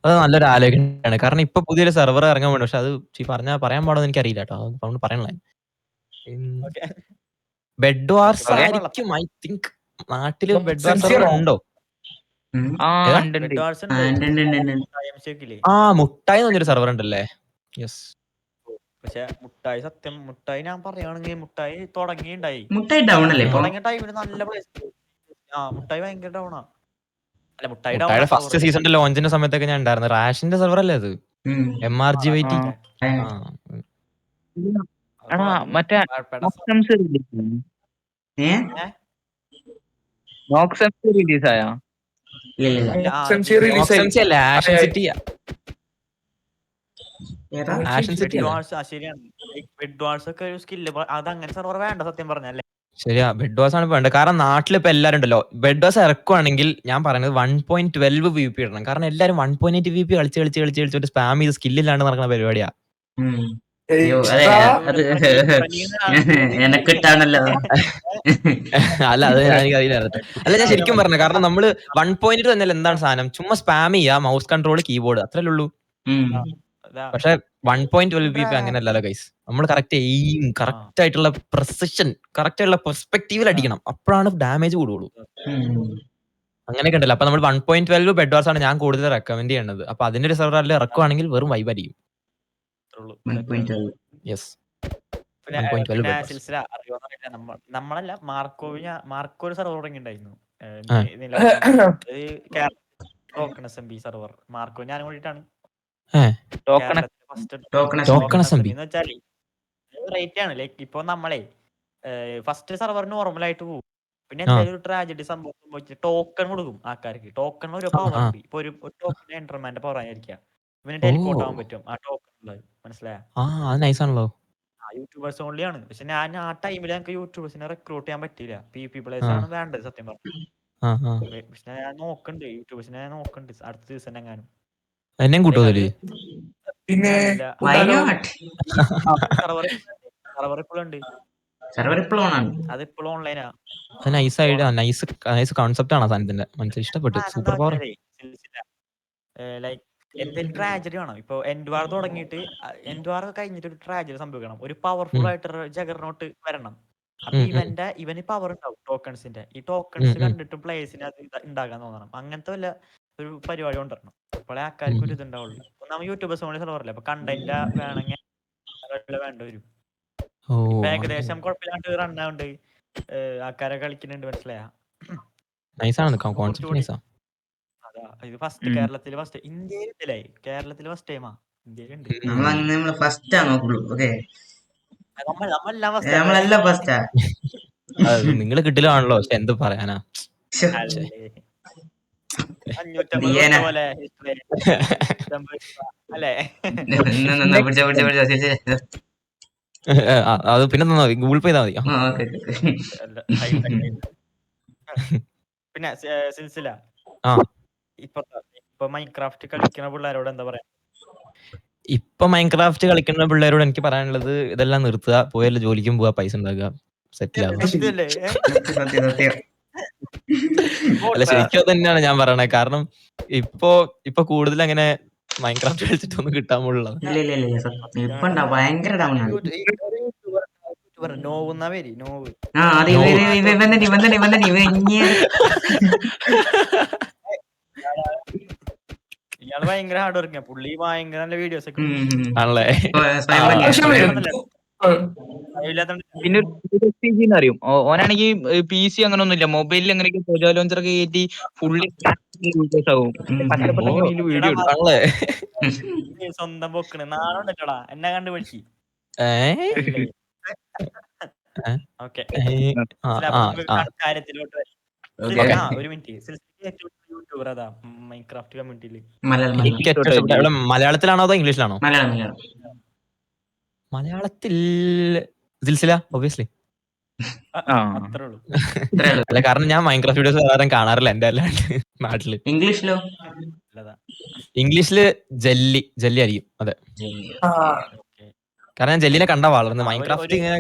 അത് നല്ലൊരു ആലോചനയാണ്. കാരണം ഇപ്പൊ പുതിയൊരു സെർവർ ഇറങ്ങാൻ വേണ്ടി, പക്ഷെ അത് പറയാൻ പാടോ എനിക്ക് അറിയില്ല കേട്ടോ. അതുകൊണ്ട് പറയണേ ബെഡ് വാർസ് ആയിരിക്കും ഐ തിങ്ക്. നാട്ടില് ബെഡ് വാർസ് സെർവർ ഉണ്ടോ? മുട്ടായി എന്നൊരു സെർവർ ഉണ്ടല്ലേ? യെസ്. പക്ഷെ മുട്ടായി ഞാൻ പറയുകയാണെങ്കിൽ മുട്ടായി തുടങ്ങിണ്ടായി. മുട്ടായി ഡൗൺ അല്ലേ തുടങ്ങിയ ടൈമില് നല്ല പ്ലേസ്. മുട്ടായി ഭയങ്കര ഡൗണാ. അല്ല മുട്ടായിയുടെ ഫസ്റ്റ് സീസണിന്റെ ലോഞ്ചിന്റെ സമയത്തൊക്കെ ഞാൻ ഉണ്ടായിരുന്നു. റാഷിന്റെ സെർവർ അല്ലേ അത്? MRG മറ്റേ റിലീസ് ആയാ? ശരിയാ, ബെഡ് വാസ് ആണ് വേണ്ടത്. കാരണം നാട്ടിൽ ഇപ്പൊ എല്ലാരും ഉണ്ടല്ലോ, ബെഡ് വാസ് ഇറക്കുവാണെങ്കിൽ ഞാൻ പറയുന്നത് 1.12 VP ഇടണം. കാരണം എല്ലാരും 1.8 VP കളിച്ച് സ്പാം ചെയ്ത് സ്കില്ലില്ലാണ്ട് നടക്കുന്ന പരിപാടിയാ. അല്ല അത് എനിക്കറിയില്ല. അല്ല ഞാൻ ശരിക്കും പറഞ്ഞു. കാരണം നമ്മള് 1.8 തന്നെ എന്താണ് സാധനം, ചുമ്മാ സ്പാം ചെയ്യാ, മൗസ് കൺട്രോൾ, കീബോർഡ്, അത്രല്ലേ ഉള്ളൂ. പക്ഷെ 1.12 VP അങ്ങനെയല്ലല്ലോ ഗൈസ്. നമ്മൾ കറക്റ്റ് എയിം, കറക്റ്റ് ആയിട്ടുള്ള പ്രിസിഷൻ, കറക്റ്റ് ആയിട്ടുള്ള പെർസ്പെക്റ്റീവിൽ അടിക്കണം. അപ്പോഴാണ് ഡാമേജ് കൂടുള്ളൂ. അങ്ങനെയൊക്കെ ഉണ്ടല്ലോ. അപ്പൊ നമ്മൾ 1.12 ബെഡ് വാർസ് ആണ് ഞാൻ കൂടുതൽ റെക്കമെൻഡ് ചെയ്യുന്നത്. അപ്പൊ അതിന്റെ ഒരു സെർവറിൽ ഇറക്കുവാണെങ്കിൽ വെറും വൈബ് ആയിരിക്കും. Yes. പിന്നെ 1.12 പിന്നെ bypass. സിൽസില അറിയോന്ന് അറിയില്ല. നമ്മളല്ല മാർക്കോ ഒരു സെർവർ തുടങ്ങിയിട്ടുണ്ടായിരുന്നു. ആ. ടോക്കൺ SMB സെർവർ മാർക്കോ ഞാനും കൂടിയിട്ടാണ് ടോക്കൺ കേരളത്തിലെ ഫസ്റ്റ് ടോക്കൺ ടോക്കൺ SMB. എന്ന് വെച്ചാല് റേറ്റ് ആണ്. ലൈക്ക് ഇപ്പൊ നമ്മളെ ഫസ്റ്റ് സെർവർ നോർമലായിട്ട് പോകും. പിന്നെ എന്തെങ്കിലും ഒരു ട്രാജഡി സംഭവം സംഭവിച്ച് ടോക്കൺ കൊടുക്കും ആൾക്കാർക്ക്. ടോക്കൺ ഒരു പവർ ഉണ്ട്. ഇപ്പൊ ഒരു ടോക്കൺ എൻട്രമാന്റെ പവർ ആയിരിക്കാം. ഇവന് ടെലിപ്പോർട്ട് ആവാൻ പറ്റും ആ ടോക്കൺ ഉള്ളത്. മനസ്സിലായ? അത് നൈസ് ആണല്ലോ. യൂട്യൂബേഴ്സ് ഓൺലി ആണ്. പക്ഷെ ഞാൻ ആ ടൈമിൽ ഞങ്ങൾക്ക് യൂട്യൂബേഴ്സിനെ റിക്രൂട്ട് ചെയ്യാൻ പറ്റിയില്ല. PvP പ്ലേയേഴ്സ് ആണ് വേണ്ടത് സത്യം പറഞ്ഞു. പക്ഷെ ഞാൻ നോക്കണ്ട് യൂട്യൂബേഴ്സിനെ നോക്കണ്ട് അടുത്ത സീസൺ എങ്ങാനും. എന്നെയും കൂട്ടുമല്ലേ? പിന്നെ സെർവർ ഇപ്പോഴും ഉണ്ട്. സെർവർ ഇപ്പോഴും ആണ്. അത് ഇപ്പോഴും ഓൺലൈനാ. നൈസ് ഐഡിയ, നൈസ് കോൺസെപ്റ്റ് ആണ് സാധനത്തിന്റെ. മനസ്സിൽ ഇഷ്ടപ്പെട്ടു. Super power. ലൈക്ക് എന്തെങ്കിലും ട്രാജഡി വേണം. ഇപ്പൊ എൻഡ്വാർ തുടങ്ങിയിട്ട് എൻഡ്വാർ കഴിഞ്ഞിട്ട് ഒരു ട്രാജഡി സംഭവിക്കണം. ഒരു പവർഫുൾ ആയിട്ട് ജഗർനോട്ട് വരണം. അപ്പൊ ഇവന് പവർ ഉണ്ടാവും ടോക്കൺസിന്റെ. ഈ ടോക്കൺസ് കണ്ടിട്ട് പ്ലേയേഴ്സിന് അത് ഉണ്ടാകാൻ തോന്നണം. അങ്ങനത്തെ വല്ല ഒരു പരിപാടി കൊണ്ടുവരണം. അപ്പോഴേ ആൾക്കാർക്ക് ഒരു ഇതുണ്ടാവുള്ളൂ. നമ്മൾ യൂട്യൂബേഴ്സ് ഓൺലി സെർവറില്ല. അപ്പൊ കണ്ടന്റ് വേണമെങ്കിൽ വേണ്ട വരും. ഇപ്പൊ ഏകദേശം കുഴപ്പമില്ലാണ്ട് റൺ ആവുന്നുണ്ട്. ആൾക്കാരെ കളിക്കുന്നുണ്ട്. മനസ്സിലായ? അതാ ഇത് ഫസ്റ്റ് കേരളത്തില് ഫസ്റ്റ് ഇന്ത്യയിലില്ലേ? കേരളത്തില് ഫസ്റ്റ് ടൈമാ ഇന്ത്യയിലുണ്ട്. നമ്മള് ഫസ്റ്റ് ആണ് നോക്കുള്ളൂ. ഓക്കെ, നമ്മളെല്ലാം നമ്മളെല്ലാം ഫസ്റ്റാ. നിങ്ങൾ കിട്ടില്ലാണല്ലോ. പക്ഷെ എന്ത് പറയാനാ. 550 പോലെ അല്ലേ? അത് പിന്നെ ഗൂഗിൾ പേ ചെയ്താൽ മതി. പിന്നെ സിൽസില ഇപ്പൊ മൈൻക്രാഫ്റ്റ് കളിക്കുന്ന പിള്ളേരോട് എന്താ പറയാ? ഇപ്പൊ മൈൻക്രാഫ്റ്റ് കളിക്കുന്ന പിള്ളേരോട് എനിക്ക് പറയാനുള്ളത് ഇതെല്ലാം നിർത്തുക. പോയല്ലോ ജോലിക്കും പോവാ, പൈസ ഉണ്ടാക്കുക, സെറ്റിൽ ആവുക. അല്ല, ശരിക്കും അത് തന്നെയാണ് ഞാൻ പറയണത്. കാരണം ഇപ്പൊ കൂടുതൽ അങ്ങനെ മൈൻക്രാഫ്റ്റ് കളിച്ചിട്ടൊന്നും കിട്ടാൻ പോലുള്ള. ഇപ്പൊ ഭയങ്കര ഡൗൺ ആണ്. നോവുന്ന പേര് നോവ്. ഇയാള് ഭയങ്കര ഹാർഡ് വർക്കാ. പുള്ളി ഭയങ്കര നല്ല വീഡിയോസ് ഒക്കെ ആണല്ലേ? പിന്നെ അറിയും ഓനാണെങ്കിൽ PC അങ്ങനെ ഒന്നുമില്ല. മൊബൈലിൽ അങ്ങനെയൊക്കെ സോജോ ലോഞ്ചറൊക്കെ കയറ്റി ഫുള്ളി ആവും. വീഡിയോ സ്വന്തം പൊക്കണ് നാളുണ്ടല്ലോടാ എന്നെ കണ്ടുപിടിച്ച്. ഓക്കെ, കാര്യത്തിലോട്ട് ഒരു മിനിറ്റ്. യൂട്യൂബർ അതാ മൈൻക്രാഫ്റ്റ് കമ്മ്യൂണിറ്റിയില് മലയാളത്തിലാണോ അതോ ഇംഗ്ലീഷിലാണോ? മലയാളത്തിൽ സിൽസില ഒബിയസ്ലി. അത്രേ ഉള്ളൂ. അല്ല, കാരണം ഞാൻ മൈൻക്രാഫ്റ്റ് വീഡിയോസ് സാധാരണ കാണാറില്ല എന്റെ അല്ലാണ്ട് നാട്ടില്. ഇംഗ്ലീഷില് ജെല്ലി ആയിരിക്കും. അതെ, കാരണം ഞാൻ ജെല്ലിനെ കണ്ടാ വളർന്ന്. മൈൻക്രാഫ്റ്റ് ഇങ്ങനെ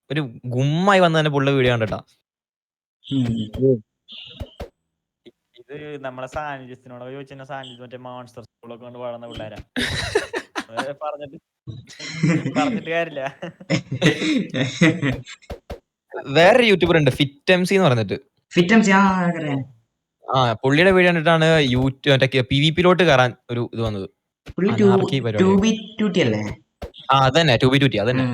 ഒരു ഗുമ്മായി വന്ന് തന്നെ പുള്ള വീഡിയോ കണ്ടിട്ടാ. ഇത് നമ്മളെ സാന്നിധ്യത്തിനോട് ചോദിച്ചാൽ സാന്നിധ്യം മറ്റേ മോൺസ്റ്റർ സ്കൂളൊക്കെ കൊണ്ട് വളർന്ന പിള്ളേരാ. പറഞ്ഞിട്ട് കാര്യമില്ല. വേറൊരു യൂട്യൂബർ ഉണ്ട് FitMC എന്ന് പറഞ്ഞിട്ട്. പുള്ളിയുടെ വീഡിയോ കണ്ടിട്ടാണ് മറ്റേ PvP-ലോട്ട് കയറാൻ ഒരു ഇത് വന്നത്. അതന്നെ 2B2T. അതന്നെ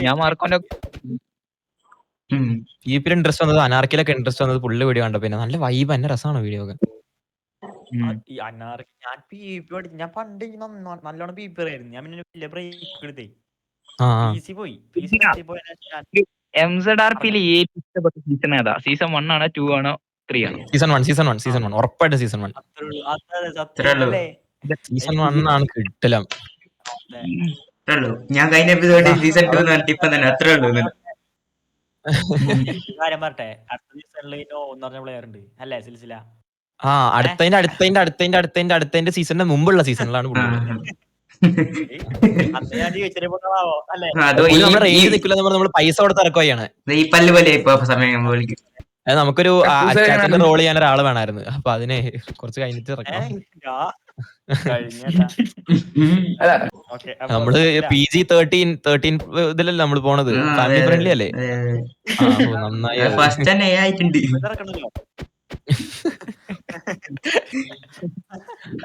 ഞാൻ മാർക്കോന്റെ PvP ഇൻട്രസ്റ്റ് വന്നത്, അനാർക്കിലൊക്കെ ഇൻട്രസ്റ്റ് വന്നത് പുള്ളി വീഡിയോ കണ്ട. പിന്നെ നല്ല വൈബ്, എന്നെ രസമാണ് വീഡിയോ ഒക്കെ. ഞാൻ പണ്ട് നല്ലോണം PvP ആയിരുന്നു. ഞാൻ പിന്നെ വലിയ ബ്രേക്ക് എടുത്തേ. PC പോയി. MZRPയിൽ ഏറ്റവും ഇഷ്ടപ്പെട്ട സീസൺ ഏതാ? സീസൺ 1 ആണോ 2 ആണോ 3 ആണോ? സീസൺ 1 ഉറപ്പായിട്ട് സീസൺ 1. സീസൺ 1 ആണ് കിട്ടലം. ഞാൻ കഴിഞ്ഞ എപ്പിസോഡിൽ സീസൺ 2 ഇപ്പൊ തന്നെ അത്രേ ഉള്ളൂ. കാര്യം പറട്ടെ, അടുത്ത സീസണിൽ നോ എന്ന് പറഞ്ഞ പ്ലെയർ ഉണ്ട് അല്ലേ സിൽസില? അടുത്തതിന്റെ സീസണിന്റെ മുമ്പുള്ള സീസണിലാണ് പുള്ളി. നമ്മള് പൈസ കൊടുത്ത് ഇറക്കുകയാണ്. നമുക്കൊരു റോൾ ചെയ്യാൻ ഒരാള് വേണമായിരുന്നു. അപ്പൊ അതിനെ കുറച്ച് കഴിഞ്ഞിട്ട് ഇറക്കണം. നമ്മള് PG-13 ഇതിലല്ലേ നമ്മള് പോണത്. ഫാമിലി ഫ്രണ്ട്ലി അല്ലേ? നന്നായി.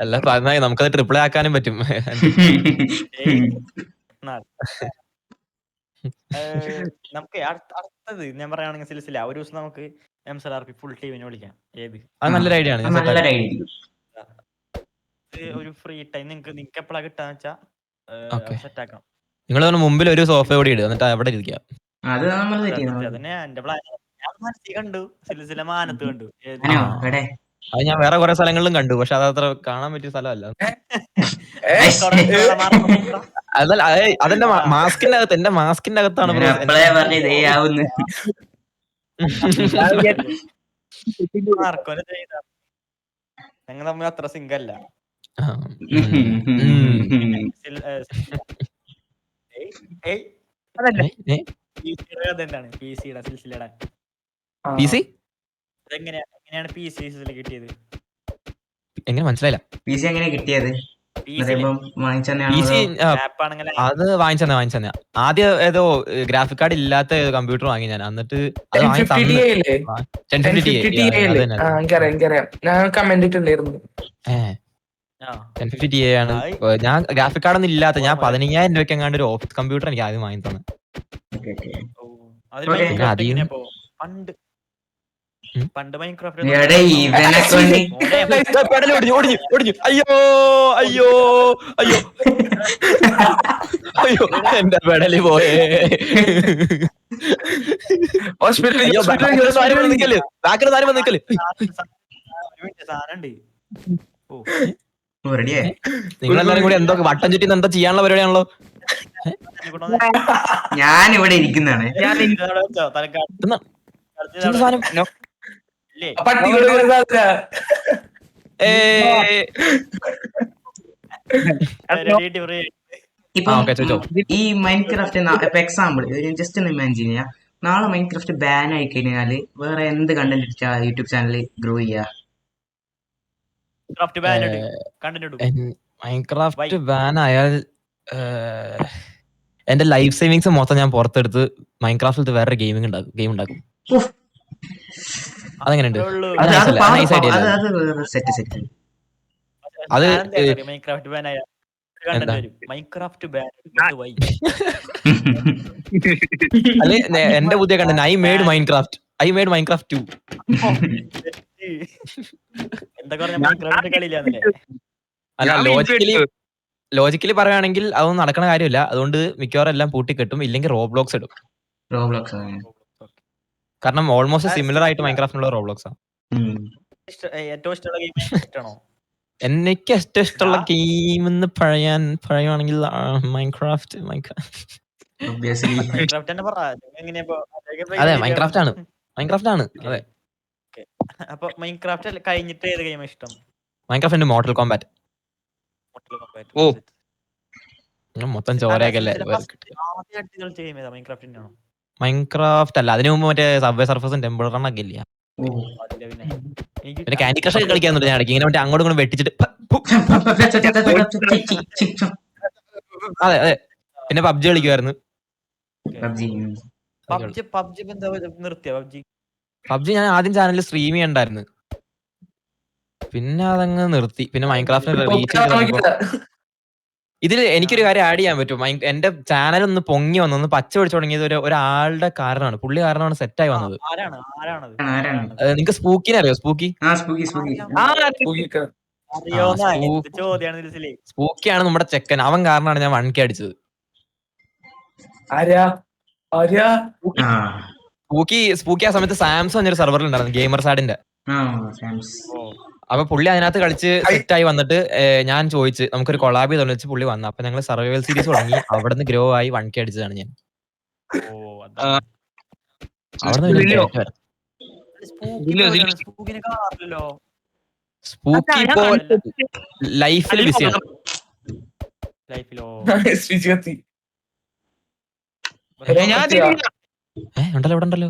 അല്ല, നമുക്കത് ട്രിപ്പിൾ ആക്കാനും പറ്റും. നമുക്ക് അടുത്തത് ഞാൻ പറയുകയാണെങ്കിൽ സിൽസില ഒരു ദിവസം നമുക്ക് MSRP ഫുൾ ടീമിനെ വിളിക്കാം. ഏത് അത് നല്ലൊരു ഐഡിയ ആണ്. നല്ലൊരു ഐഡിയ. ഒരു ഫ്രീ ടൈം നിങ്ങക്ക് എപ്പോഴാ കിട്ടാന്ന് വെച്ചാ സെറ്റ് ആക്കാം. നിങ്ങൾ മുമ്പിൽ ഒരു സോഫ കൂടി ഇടുക, എന്നിട്ട് അവിടെ ഇരിക്കാം. അത് നമ്മൾ അതന്നെ എന്റെ പ്ലാൻ. ഞാൻ മനസ്സിൽ കണ്ടു, സിൽസില മാനത്ത് കണ്ടു. അത് ഞാൻ വേറെ കുറെ സ്ഥലങ്ങളിലും കണ്ടു, പക്ഷെ അത് അത്ര കാണാൻ പറ്റിയ സ്ഥലമല്ല. അതല്ല, അതെന്റെ മാസ്കിന്റെ അകത്ത്, എന്റെ മാസ്കിന്റെ അകത്താണ്. ഞങ്ങൾ തമ്മിൽ അത്ര സിങ്കല്ല. എങ്ങനെയാണ് PC കിട്ടിയത്? എങ്ങനെ മനസ്സിലായില്ല? PC എങ്ങനെ കിട്ടിയത്? അത് വാങ്ങിച്ചെന്നാ. ആദ്യം ഏതോ ഗ്രാഫിക് കാർഡ് ഇല്ലാത്ത കമ്പ്യൂട്ടർ വാങ്ങി ഞാൻ. എന്നിട്ട് ഞാൻ ഗ്രാഫിക് കാർഡ് ഒന്നും ഇല്ലാത്ത, ഞാൻ 15,000 രൂപയ്ക്ക് എങ്ങാണ്ട് ഒരു ഓഫീസ് കമ്പ്യൂട്ടർ എനിക്ക് ആദ്യം വാങ്ങി തന്നെ. പണ്ട് മൈൻക്രാഫ്റ്റ് അയ്യോ എന്റെ പെടലി പോയേ. നിങ്ങളെല്ലാരും കൂടി എന്തോ വട്ടം ചുറ്റി എന്താ ചെയ്യാനുള്ള പരിപാടിയാണല്ലോ. ഞാൻ ഇവിടെ ഇരിക്കുന്നതാണ്. ഈ മൈൻക്രാഫ്റ്റ് എക്സാമ്പിൾ ജസ്റ്റ് ഒന്ന് ഇമാജിൻ ചെയ്യാം, നാളെ മൈൻക്രാഫ്റ്റ് ബാൻ ആയി കഴിഞ്ഞാല് വേറെ എന്ത് കണ്ടന്റ് യൂട്യൂബ് ചാനലിൽ ഗ്രോ ചെയ്യാ? മൈൻക്രാഫ്റ്റ് ബാൻ ആയാൽ എന്റെ ലൈഫ് സേവിങ്സ് മൊത്തം ഞാൻ പുറത്തെടുത്ത് മൈൻക്രാഫ്റ്റിൽ വേറെ ഗെയിം ഉണ്ടാക്കും. അതെങ്ങനെയുണ്ട്? അത് എന്റെ പുതിയ കണ്ടന്റ് ഐ മേഡ് മൈൻക്രാഫ്റ്റ് 2. അല്ല, ലോജിക്കലി പറയുകയാണെങ്കിൽ അതൊന്നും നടക്കണ കാര്യമില്ല. അതുകൊണ്ട് മിക്കവാറും എല്ലാം പൂട്ടിക്കെട്ടും, ഇല്ലെങ്കിൽ റോബ്ലോക്സ് ഇടും. കാരണം ഓൾമോസ്റ്റ് സിമിലർ ആയിട്ട് മൈൻക്രാഫ്റ്റിനുള്ള റോബ്ലോക്സ് ആണ്. എനിക്ക് ഏറ്റവും ഇഷ്ടമുള്ള ഗെയിം എന്ന് പറയുകയാണെങ്കിൽ മൈൻക്രാഫ്റ്റ്. അതെ, മൈൻക്രാഫ്റ്റ് ആണ്. അതെ. അപ്പൊ മൈൻക്രാഫ്റ്റ് കഴിഞ്ഞിട്ട് ഏത് ഗെയിം ഇഷ്ടം? Minecraft mortal combat. മൊത്തം ചോരയൊക്കെയല്ലേ. മൈൻക്രാഫ്റ്റ് അല്ല, അതിനു മുമ്പ് മറ്റേ സബ്വേ സർഫസും ടെമ്പിൾ റൺ ഒക്കെ ഇല്ല. പിന്നെ കാൻഡി ക്രഷ് ഒക്കെ കളിക്കാന്നുണ്ട് ഞാൻ ഇടയ്ക്ക്. ഇങ്ങനെ മറ്റേ അങ്ങോട്ടും ഇങ്ങോട്ടും വെട്ടിച്ചിട്ട്. അതെ. പിന്നെ പബ്ജി കളിക്കുമായിരുന്നു. പബ്ജി ഞാൻ ആദ്യം ചാനലിൽ സ്ട്രീം ചെയ്യണ്ടായിരുന്നു, പിന്നെ അതങ്ങ് നിർത്തി. പിന്നെ മൈൻക്രാഫ്റ്റ് ഇതിൽ എനിക്കൊരു കാര്യം ആഡ് ചെയ്യാൻ പറ്റും. എന്റെ ചാനൽ ഒന്ന് പൊങ്ങി വന്നു, പച്ച പിടിച്ചു തുടങ്ങിയത് ഒരാളുടെ കാരണമാണ്. പുള്ളി കാരണമാണ് സെറ്റായി വന്നത്. നിങ്ങൾക്ക് സ്പൂക്കിനെ അറിയോ? സ്പൂക്കിയാണ് നമ്മുടെ ചെക്കൻ. അവൻ കാരണമാണ് ഞാൻ 1K അടിച്ചത്. സ്പൂക്കി ആ സമയത്ത് സാംസങ് എന്നൊരു സെർവറിൽ ഉണ്ടായിരുന്നു, ഗെയിമർ സാഡിന്റെ. അപ്പൊ പുള്ളി അതിനകത്ത് കളിച്ച് സെറ്റായി വന്നിട്ട് ഞാൻ ചോദിച്ചു നമുക്കൊരു കൊളാബി തോന്നിച്ച് പുള്ളി വന്നു. അപ്പൊ ഞങ്ങൾ സർവൈവൽ സീരീസ് തുടങ്ങി. അവിടെ നിന്ന് ഗ്രോ ആയി 1K അടിച്ചതാണ് ഞാൻ. സ്പൂക്കി ഇപ്പോ ലൈഫിൽ ബിസിയാണ്. ഉണ്ടല്ലോ.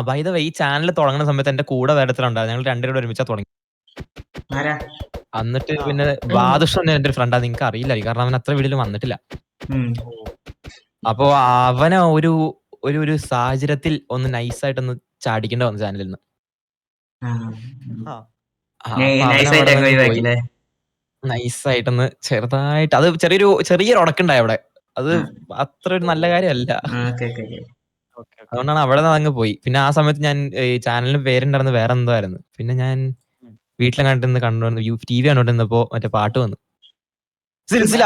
ബൈ ദ വേ, ഈ ചാനൽ തുടങ്ങുന്ന സമയത്ത് എന്റെ കൂടെ വേറെത്തിലുണ്ടായിരുന്നു. ഞങ്ങൾ രണ്ടുപേരും ഒരുമിച്ചാ തുടങ്ങി. എന്നിട്ട് പിന്നെ ബാദുഷ എന്റെ ഒരു ഫ്രണ്ടാ. നിങ്ങക്ക് അറിയില്ല, കാരണം അവൻ അത്ര വീട്ടിൽ വന്നിട്ടില്ല. അപ്പൊ അവനെ ഒരു സാഹചര്യത്തിൽ ഒന്ന് നൈസായിട്ടൊന്ന് ചാടിക്കേണ്ട വന്നു ചാനലിൽ നിന്ന്. ആ നൈസായിട്ട് ഒഴിവാക്കില്ലേ? നൈസായിട്ടൊന്ന് ചെറുതായിട്ട് അത് ചെറിയൊരു ഉടക്കുണ്ടായി അവിടെ. അത് അത്ര ഒരു നല്ല കാര്യമല്ല. അതുകൊണ്ടാണ് അവിടെ നിന്ന് അങ്ങ് പോയി. പിന്നെ ആ സമയത്ത് ഞാൻ ചാനലിന് പേരുണ്ടായിരുന്നത് വേറെ എന്തോ ആയിരുന്നു. പിന്നെ ഞാൻ വീട്ടിലെ കണ്ടുകൊണ്ട് TV കണ്ടോണ്ടിരുന്നപ്പോ മറ്റേ പാട്ട് വന്നു. സിൽസില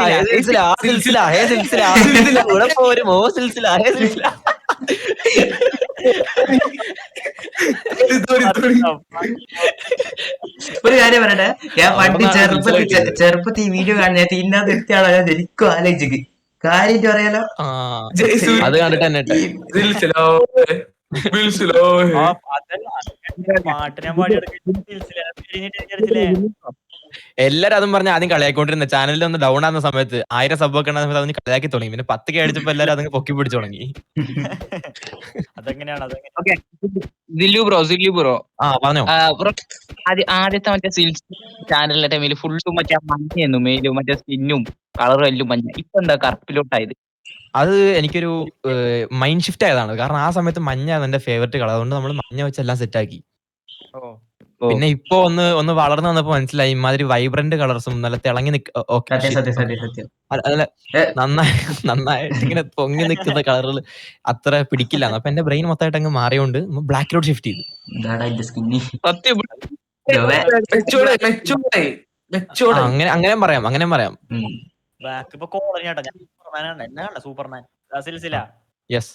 കൂടെ പോരുമോ സിൽസില. ഒരു കാര്യം പറയട്ടെ, ഞാൻ പണ്ട് ചെറുപ്പത്തിൽ ഈ വീഡിയോ കാണുന്ന ഇന്നാ നിർത്തിയാണോ ഞാൻ ശരിക്കും ആലോചിക്ക് കാര്യമായിട്ട് പറയാലോ. അത് കണ്ടിട്ട് തന്നെ എല്ലാരും അതും പറഞ്ഞ ആദ്യം കളിയാക്കൊണ്ടിരുന്ന ചാനലിൽ ഒന്ന് ഡൗൺ ആകുന്ന സമയത്ത് 1000 സബ് ഒക്കെ സമയത്ത് അതിന് കളിയാക്കി തുടങ്ങി. പിന്നെ 10K അടിച്ചപ്പോ എല്ലാരും അതിന് പൊക്കി പിടിച്ചു തുടങ്ങി. സില്ലു ബ്രോ പറഞ്ഞോ. ആദ്യത്തെ മറ്റേ സിൽസ് ചാനലിന്റെ ടൈമിൽ ഫുള്ളും മറ്റേ മഞ്ഞയായിരുന്നു മെയിലും, മറ്റേ സ്കിന്നും കളറും എല്ലാം മഞ്ഞ. ഇപ്പൊ എന്താ കറുപ്പിലോട്ടായത്? അത് എനിക്കൊരു മൈൻഡ് ഷിഫ്റ്റ് ആയതാണ്. കാരണം ആ സമയത്ത് മഞ്ഞ എന്റെ ഫേവറേറ്റ് കളർ. അതുകൊണ്ട് നമ്മൾ മഞ്ഞ വെച്ച് എല്ലാം സെറ്റ് ആക്കി. പിന്നെ ഇപ്പൊ ഒന്ന് വളർന്നു വന്നപ്പോ മനസ്സിലായി ഇമാതിരി വൈബ്രന്റ് കളേഴ്സും നല്ല തിളങ്ങി നന്നായിട്ട് ഇങ്ങനെ പൊങ്ങി നിൽക്കുന്ന കളറുകൾ അത്ര പിടിക്കില്ല. അപ്പൊ എന്റെ ബ്രെയിൻ മൊത്തമായിട്ട് അങ്ങ് മാറിയോണ്ട് ബ്ലാക്കിലോട്ട് ഷിഫ്റ്റ് ചെയ്തു. അങ്ങനെ പറയാം. സൂപ്പർമാൻ യെസ്,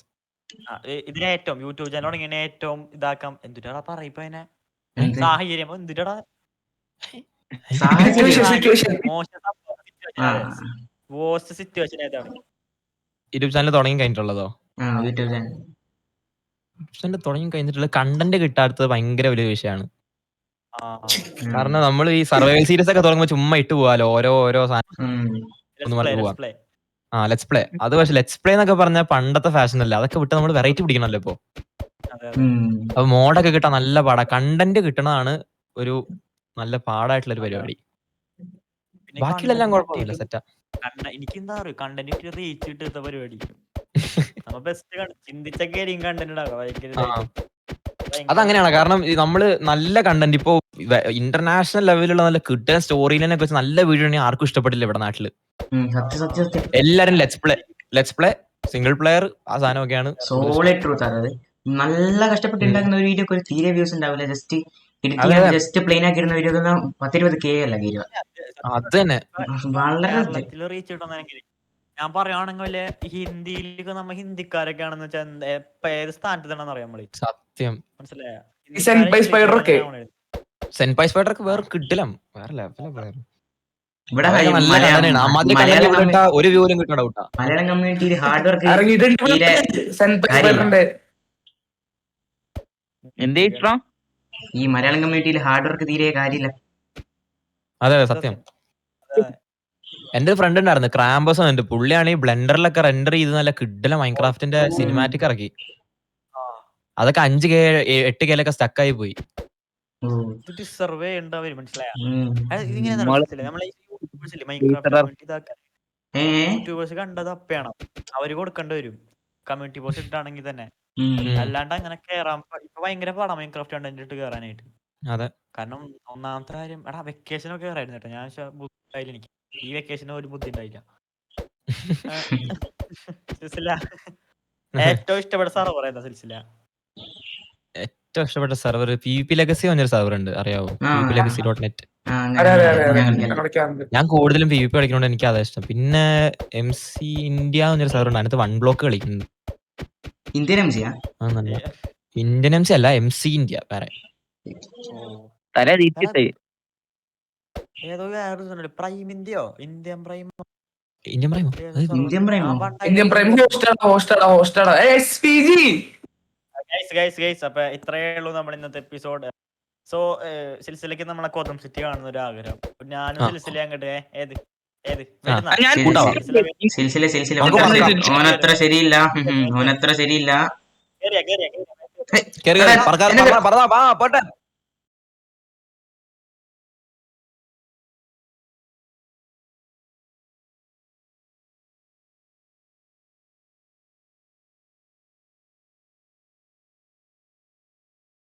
ഇതിനേറ്റവും യൂട്യൂബ് ചാനൽ തുടങ്ങിയ ഏറ്റവും ഇതാക്കാം എന്തിട്ടാ പറയിപ്പ അതിനെ സാഹചര്യം എന്തിട്ടാ മോശം സിറ്റുവേഷൻ ഏതാണ് യൂട്യൂബ് ചാനൽ തുടങ്ങി കഴിഞ്ഞിട്ടുള്ളതോ? തുടങ്ങി കഴിഞ്ഞിട്ടുള്ള കണ്ടന്റ് കിട്ടാത്തത് ഭയങ്കര വലിയ വിഷയമാണ്. കാരണം നമ്മൾ ഈ സർവൈവൽ സീരീസ് ഒക്കെ തുടങ്ങുമ്പോൾ ചുമ്മാ ഇട്ട് പോവാലോ ഓരോ സാധനം. Let's play. അത് പക്ഷെ ലെറ്റ്സ് പ്ലേ എന്നൊക്കെ പറഞ്ഞാൽ പണ്ടത്തെ ഫാഷൻ അല്ല. അതൊക്കെ വിട്ട് നമ്മൾ വെറൈറ്റി പിടിക്കണല്ലോ ഇപ്പൊ. അപ്പൊ മോഡൊക്കെ കിട്ടാൻ നല്ല പാടാ. കണ്ടന്റ് കിട്ടണതാണ് ഒരു നല്ല പാടായിട്ടുള്ള ഒരു പരിപാടി. ബാക്കിയുള്ളെല്ലാം കുഴപ്പമില്ല, സെറ്റാ. എനിക്ക് എന്താ പറയുക, കണ്ടന്റ് റീച്ച് കിട്ടുന്ന പരിപാടി ബെസ്റ്റ് ചിന്തിച്ചൊക്കെ കണ്ടന്റ്. അതങ്ങനെയാണ്. കാരണം നമ്മള് നല്ല കണ്ടന്റ് ഇപ്പോ ഇന്റർനാഷണൽ ലെവലിലുള്ള നല്ല കിട്ടുന്ന സ്റ്റോറി ലൈനെ വെച്ച് നല്ല വീഡിയോ ആണെങ്കിൽ ആർക്കും ഇഷ്ടപ്പെട്ടില്ല ഇവിടെ നാട്ടില്. എല്ലാരും ലെറ്റ്സ് പ്ലേ സിംഗിൾ പ്ലെയർ ആ സാധനമൊക്കെയാണ്. Solid truth. അതായത് നല്ല കഷ്ടപ്പെട്ടുണ്ടാക്കുന്ന ഒരു വീഡിയോ ഒരു തീരെ വ്യൂസ് ഉണ്ടാവില്ല. ജസ്റ്റ് പ്ലെയിൻ ആക്കിയിരുന്ന വീഡിയോ 10-20K അല്ല വീഡിയോ. അത് തന്നെ വളരെ റീച്ച് കിട്ടുന്നെങ്കിൽ ഞാൻ പറയുകയാണെങ്കിൽ ഹിന്ദിയിലേക്ക് നമ്മ ഹിന്ദിക്കാരൊക്കെ ആണെന്ന് വെച്ചാൽ ഏത് സ്ഥാനത്താണെന്ന് അറിയാൻ നമ്മള്. സത്യം. മനസ്സിലായ സെൻപൈ സ്പൈഡറൊക്കെ വേറെ കിട്ടില്ല, വേറെ ലെവലാണ്. ഇവിടെ ഒരു വ്യൂലും കിട്ടണ കൂട്ടാ. മലയാളം കമ്മ്യൂണിറ്റിയിൽ ഹാർഡ് വർക്ക് ഈ മലയാളം കമ്മ്യൂണിറ്റിയിൽ ഹാർഡ് വർക്ക് തീരെ കാര്യമില്ല. അതെ സത്യം. എന്റെ ഫ്രണ്ട് ഉണ്ടായിരുന്നു ക്രാമ്പസ് ഉണ്ട്. പുള്ളിയാണ് ഈ ബ്ലെൻഡറിലൊക്കെ റെൻഡർ ചെയ്ത് നല്ല കിഡ്ഡല മൈൻക്രാഫ്റ്റിന്റെ സിനിമാറ്റിക് ഇറക്കി. അതൊക്കെ 5K 8K സ്റ്റക്കായി പോയി. സർവേ ഉണ്ടാവും മനസ്സിലായോ? യൂട്യൂബേഴ്സ് കണ്ടത് അപ്പയാണ് അവര് കൊടുക്കേണ്ടി വരും കമ്മ്യൂണിറ്റി പോസ്റ്റ് ഇട്ടാണെങ്കിൽ തന്നെ. അല്ലാണ്ട് അങ്ങനെ കേറാൻ ഇപ്പൊ ഭയങ്കര പാടാ മൈൻക്രാഫ്റ്റ് കണ്ടന്റ് ഇട്ട് കേറാനായിട്ട്. അതെ, കാരണം ഒന്നാമത്തെ കാര്യം വെക്കേഷനൊക്കെ കേറായിരുന്നു കേട്ടോ. ഞാൻ എനിക്ക് ഈ വെക്കേഷന് ഒരു ബുദ്ധി ഉണ്ടായില്ല. ഏറ്റവും ഇഷ്ടപ്പെട്ട സാറ് പറയുന്ന സിൽസില ഏറ്റവും ഇഷ്ടപ്പെട്ട സെർവർ PvP Legacy എന്നൊരു സെർവർ ഉണ്ട്, അറിയാവോ? PvPlegacy.net. ഞാൻ കൂടുതലും PvP കളിക്കുന്നതുകൊണ്ട് എനിക്ക് അതാ ഇഷ്ടം. പിന്നെ MC India എന്നൊരു സെർവർ ഉണ്ട്, അതിനകത്ത് 1 ബ്ലോക്ക് കളിക്കുന്നുണ്ട്. ഇന്ത്യൻ MC അല്ല, MC India വേറെ. ഏതോ പ്രൈം ഇന്ത്യയോ ഇന്ത്യൻ പ്രൈം അപ്പൊ ഇത്രയേ ഉള്ളൂ നമ്മുടെ ഇന്നത്തെ എപ്പിസോഡ്. സോ സിൽസിലേക്ക് നമ്മളെ കോതം സിറ്റി കാണുന്ന ഒരു ആഗ്രഹം. ഞാനും സിൽസില അങ്ങോട്ട് ഓനത്ര ശരിയില്ല. പോട്ടെ.